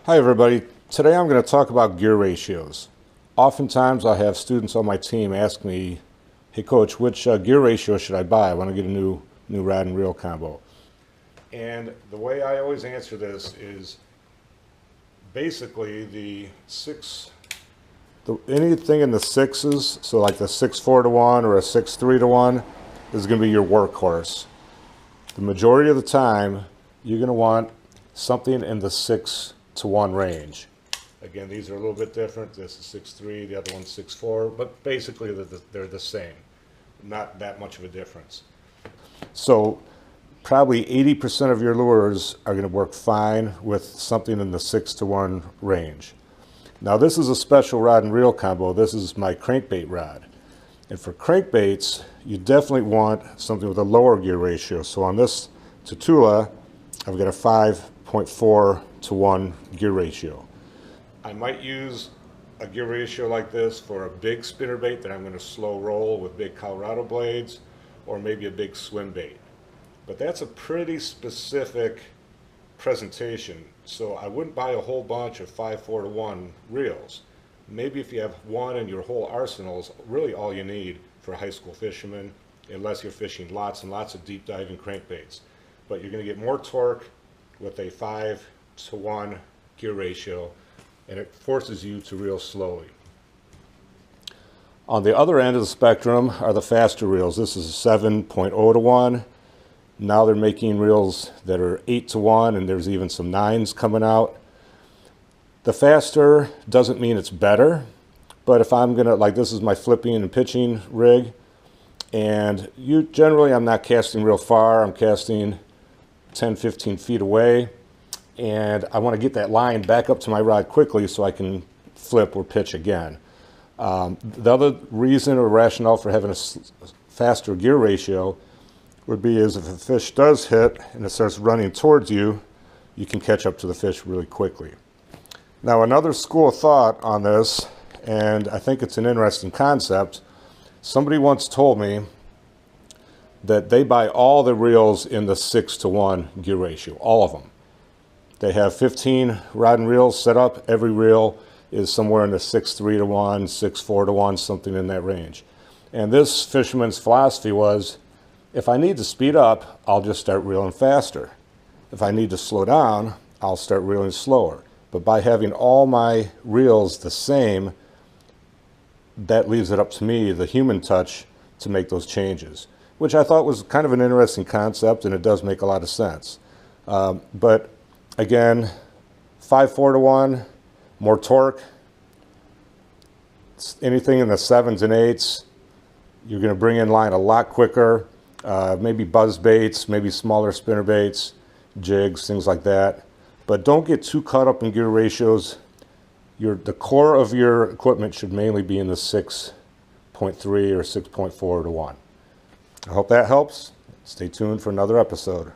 Hi everybody. Today I'm going to talk about gear ratios. Oftentimes I have students on my team ask me, hey coach, which gear ratio should I buy? I want to get a new rod and reel combo. And the way I always answer this is basically anything in the sixes, so like the 6-4 to 1 or a 6-3 to 1 is going to be your workhorse. The majority of the time you're going to want something in the 6 to 1 range. Again, these are a little bit different. This is 6-3, the other one's 6-4, but basically they're the same. Not that much of a difference. So probably 80% of your lures are going to work fine with something in the 6 to 1 range. Now this is a special rod and reel combo. This is my crankbait rod. And for crankbaits, you definitely want something with a lower gear ratio. So on this Tatula, I've got a 5.4 to 1 gear ratio. I might use a gear ratio like this for a big spinnerbait that I'm going to slow roll with big Colorado blades, or maybe a big swim bait. But that's a pretty specific presentation, so I wouldn't buy a whole bunch of 5.4 to 1 reels. Maybe if you have one in your whole arsenal is really all you need for a high school fisherman, unless you're fishing lots and lots of deep diving crankbaits. But you're going to get more torque with a 5 to 1 gear ratio, and it forces you to reel slowly. On the other end of the spectrum are the faster reels. This is a 7.0 to 1. Now they're making reels that are 8 to 1, and there's even some 9s coming out. The faster doesn't mean it's better, but if I'm gonna, like this is my flipping and pitching rig, and generally I'm not casting real far. I'm casting 10-15 feet away, and I want to get that line back up to my rod quickly so I can flip or pitch again. The other reason or rationale for having a faster gear ratio would be is if a fish does hit and it starts running towards you, you can catch up to the fish really quickly. Now another school of thought on this, and I think it's an interesting concept, somebody once told me that they buy all the reels in the 6 to 1 gear ratio, all of them. They have 15 rod and reels set up. Every reel is somewhere in the 6-3 to 1, 6-4 to 1, something in that range. And this fisherman's philosophy was, if I need to speed up, I'll just start reeling faster. If I need to slow down, I'll start reeling slower. But by having all my reels the same, that leaves it up to me, the human touch, to make those changes, which I thought was kind of an interesting concept, and it does make a lot of sense. But again, 5.4 to 1, more torque. Anything in the 7s and 8s, you're going to bring in line a lot quicker. Maybe buzz baits, maybe smaller spinner baits, jigs, things like that. But don't get too caught up in gear ratios. The core of your equipment should mainly be in the 6.3 or 6.4 to 1. I hope that helps. Stay tuned for another episode.